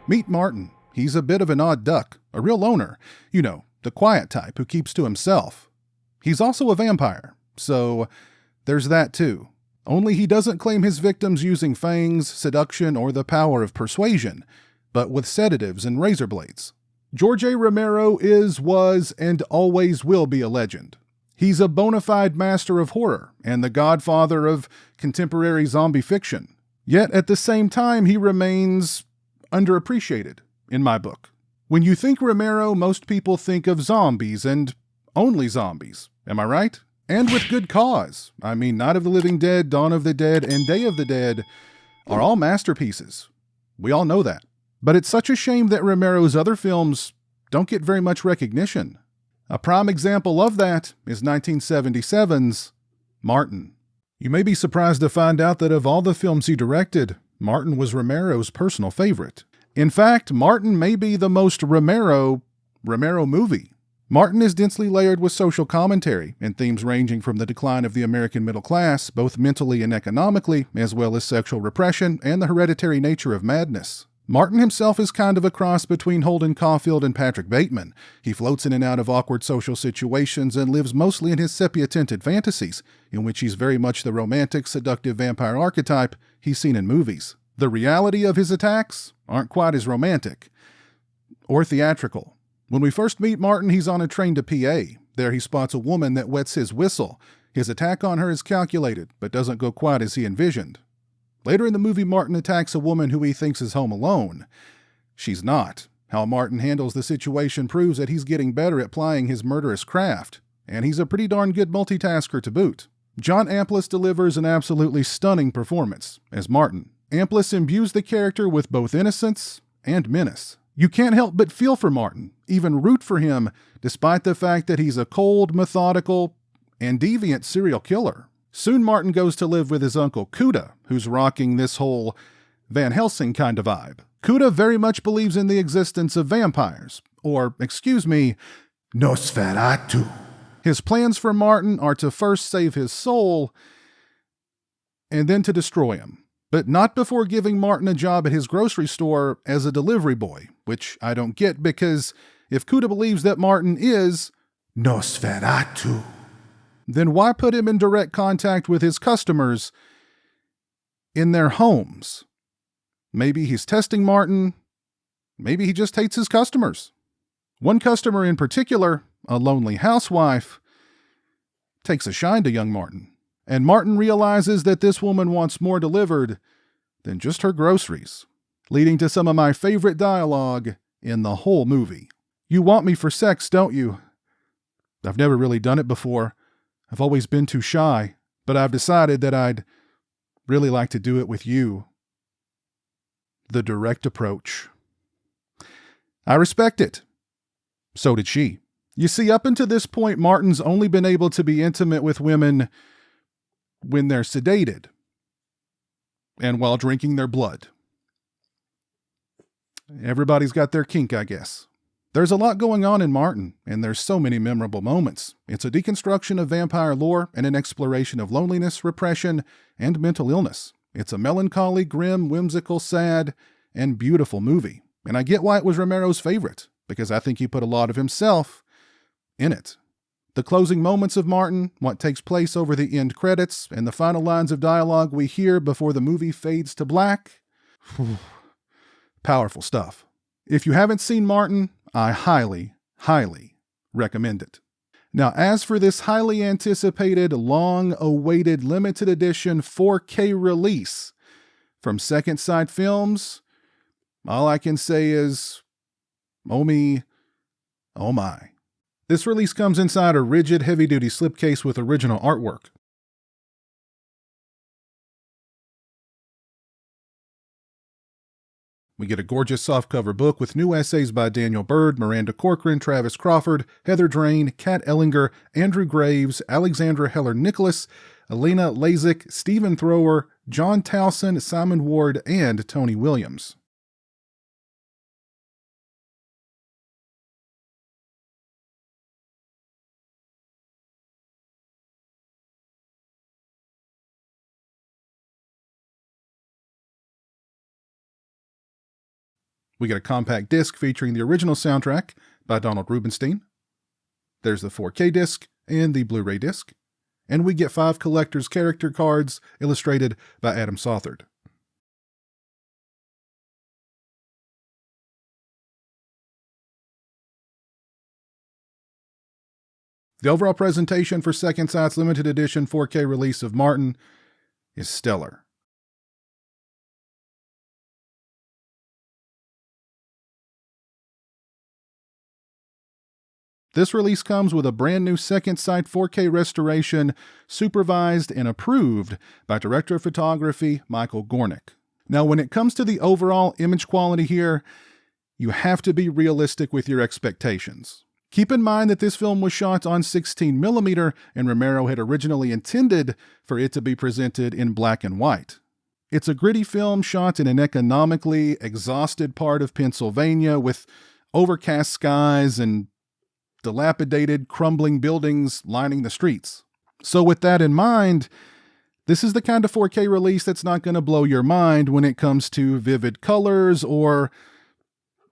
Meet Martin. He's a bit of an odd duck, a real loner. You know, the quiet type who keeps to himself. He's also a vampire, so there's that too. Only he doesn't claim his victims using fangs, seduction, or the power of persuasion, but with sedatives and razor blades. George A. Romero is, was, and always will be a legend. He's a bona fide master of horror and the godfather of contemporary zombie fiction. Yet at the same time, he remains underappreciated, in my book. When you think Romero, most people think of zombies and only zombies. Am I right? And with good cause. I mean, Night of the Living Dead, Dawn of the Dead, and Day of the Dead are all masterpieces. We all know that. But it's such a shame that Romero's other films don't get very much recognition. A prime example of that is 1977's Martin. You may be surprised to find out that of all the films he directed, Martin was Romero's personal favorite. In fact, Martin may be the most Romero movie. Martin is densely layered with social commentary and themes ranging from the decline of the American middle class, both mentally and economically, as well as sexual repression and the hereditary nature of madness. Martin himself is kind of a cross between Holden Caulfield and Patrick Bateman. He floats in and out of awkward social situations and lives mostly in his sepia-tinted fantasies, in which he's very much the romantic, seductive vampire archetype he's seen in movies. The reality of his attacks aren't quite as romantic or theatrical. When we first meet Martin, he's on a train to PA. There he spots a woman that wets his whistle. His attack on her is calculated, but doesn't go quite as he envisioned. Later in the movie, Martin attacks a woman who he thinks is home alone. She's not. How Martin handles the situation proves that he's getting better at plying his murderous craft, and he's a pretty darn good multitasker to boot. John Amplas delivers an absolutely stunning performance as Martin. Amplas imbues the character with both innocence and menace. You can't help but feel for Martin, even root for him, despite the fact that he's a cold, methodical, and deviant serial killer. Soon Martin goes to live with his uncle Kuda, who's rocking this whole Van Helsing kind of vibe. Kuda very much believes in the existence of vampires, or, Nosferatu. His plans for Martin are to first save his soul, and then to destroy him. But not before giving Martin a job at his grocery store as a delivery boy, which I don't get because if Kuda believes that Martin is Nosferatu, then why put him in direct contact with his customers in their homes? Maybe he's testing Martin. Maybe he just hates his customers. One customer in particular, a lonely housewife, takes a shine to young Martin. And Martin realizes that this woman wants more delivered than just her groceries, leading to some of my favorite dialogue in the whole movie. You want me for sex, don't you? I've never really done it before. I've always been too shy, but I've decided that I'd really like to do it with you. The direct approach. I respect it. So did she. You see, up until this point, Martin's only been able to be intimate with women when they're sedated and while drinking their blood. Everybody's got their kink, I guess. There's a lot going on in Martin, and there's so many memorable moments. It's a deconstruction of vampire lore and an exploration of loneliness, repression, and mental illness. It's a melancholy, grim, whimsical, sad, and beautiful movie. And I get why it was Romero's favorite, because I think he put a lot of himself in it. The closing moments of Martin, what takes place over the end credits, and the final lines of dialogue we hear before the movie fades to black. Powerful stuff. If you haven't seen Martin, I highly, highly recommend it. Now, as for this highly anticipated, long-awaited, limited edition 4K release from Second Sight Films, all I can say is, oh me, oh my. This release comes inside a rigid, heavy-duty slipcase with original artwork. We get a gorgeous softcover book with new essays by Daniel Bird, Miranda Corcoran, Travis Crawford, Heather Drain, Kat Ellinger, Andrew Graves, Alexandra Heller-Nicholas, Elena Lazik, Stephen Thrower, John Towson, Simon Ward, and Tony Williams. We get a compact disc featuring the original soundtrack by Donald Rubinstein. There's the 4K disc and the Blu-ray disc. And we get 5 collector's character cards illustrated by Adam Southard. The overall presentation for Second Sight's limited edition 4K release of Martin is stellar. This release comes with a brand new Second Sight 4K restoration, supervised and approved by Director of Photography Michael Gornick. Now, when it comes to the overall image quality here, you have to be realistic with your expectations. Keep in mind that this film was shot on 16mm, and Romero had originally intended for it to be presented in black and white. It's a gritty film shot in an economically exhausted part of Pennsylvania with overcast skies and dilapidated, crumbling buildings lining the streets. So with that in mind, this is the kind of 4K release that's not going to blow your mind when it comes to vivid colors or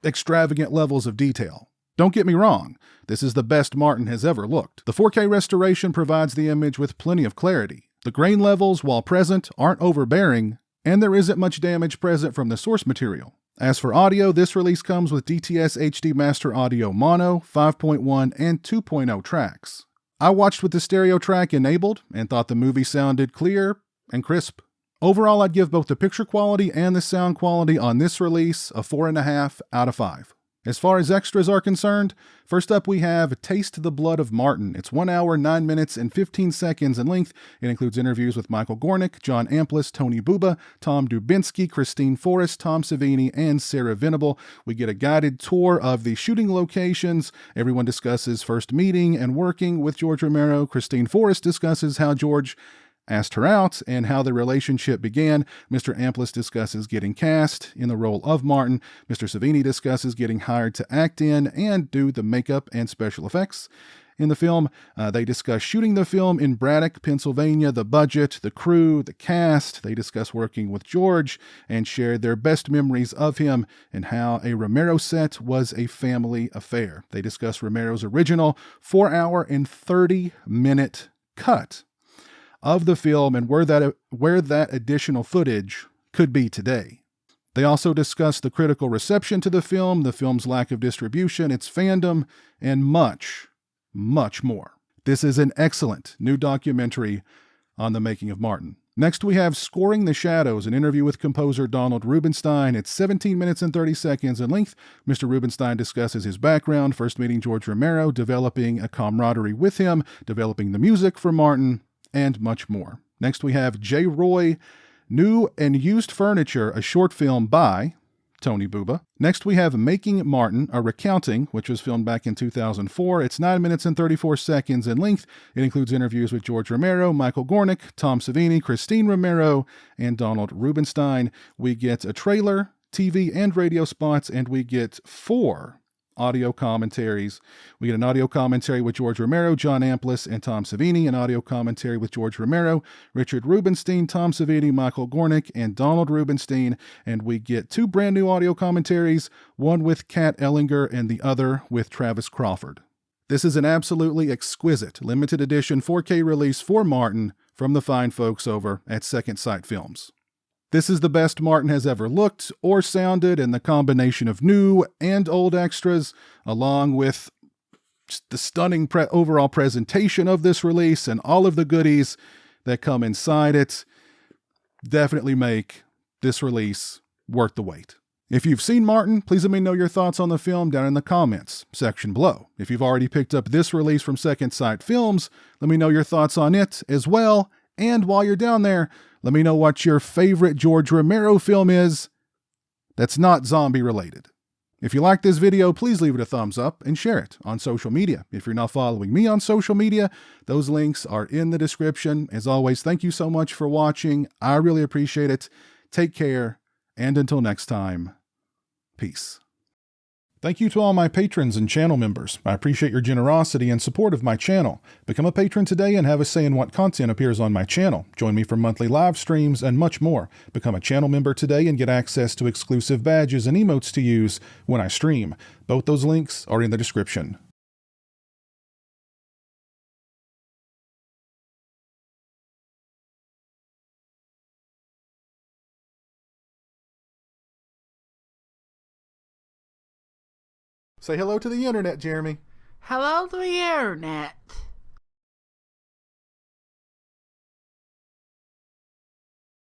extravagant levels of detail. Don't get me wrong, this is the best Martin has ever looked. The 4K restoration provides the image with plenty of clarity. The grain levels, while present, aren't overbearing, and there isn't much damage present from the source material. As for audio, this release comes with DTS HD Master Audio Mono, 5.1, and 2.0 tracks. I watched with the stereo track enabled and thought the movie sounded clear and crisp. Overall, I'd give both the picture quality and the sound quality on this release a 4.5 out of 5. As far as extras are concerned, first up we have Taste the Blood of Martin. It's 1 hour, 9 minutes, and 15 seconds in length. It includes interviews with Michael Gornick, John Amplas, Tony Buba, Tom Dubinsky, Christine Forrest, Tom Savini, and Sarah Venable. We get a guided tour of the shooting locations. Everyone discusses first meeting and working with George Romero. Christine Forrest discusses how George asked her out and how the relationship began. Mr. Amplas discusses getting cast in the role of Martin. Mr. Savini discusses getting hired to act in and do the makeup and special effects in the film. They discuss shooting the film in Braddock, Pennsylvania, the budget, the crew, the cast. They discuss working with George and share their best memories of him and how a Romero set was a family affair. They discuss Romero's original 4 hour and 30-minute cut of the film and where that additional footage could be today. They also discuss the critical reception to the film's lack of distribution, its fandom, and much, much more. This is an excellent new documentary on the making of Martin. Next, we have Scoring the Shadows, an interview with composer Donald Rubinstein. It's 17 minutes and 30 seconds in length. Mr. Rubinstein discusses his background, first meeting George Romero, developing a camaraderie with him, developing the music for Martin, and much more. Next, we have J. Roy, New and Used Furniture, a short film by Tony Buba. Next, we have Making Martin, a recounting, which was filmed back in 2004. It's 9 minutes and 34 seconds in length. It includes interviews with George Romero, Michael Gornick, Tom Savini, Christine Romero, and Donald Rubinstein. We get a trailer, TV and radio spots, and we get 4 audio commentaries. We get an audio commentary with George Romero, John Amplas, and Tom Savini, an audio commentary with George Romero, Richard Rubinstein, Tom Savini, Michael Gornick, and Donald Rubinstein, and we get 2 brand new audio commentaries, one with Kat Ellinger and the other with Travis Crawford. This is an absolutely exquisite limited edition 4K release for Martin from the fine folks over at Second Sight Films. This is the best Martin has ever looked or sounded, and the combination of new and old extras, along with the stunning overall presentation of this release and all of the goodies that come inside it, definitely make this release worth the wait. If you've seen Martin, please let me know your thoughts on the film down in the comments section below. If you've already picked up this release from Second Sight Films, let me know your thoughts on it as well. And while you're down there, let me know what your favorite George Romero film is that's not zombie related. If you like this video, please leave it a thumbs up and share it on social media. If you're not following me on social media, those links are in the description. As always, thank you so much for watching. I really appreciate it. Take care, and until next time, peace. Thank you to all my patrons and channel members. I appreciate your generosity and support of my channel. Become a patron today and have a say in what content appears on my channel. Join me for monthly live streams and much more. Become a channel member today and get access to exclusive badges and emotes to use when I stream. Both those links are in the description. Say hello to the internet, Jeremy. Hello to the internet.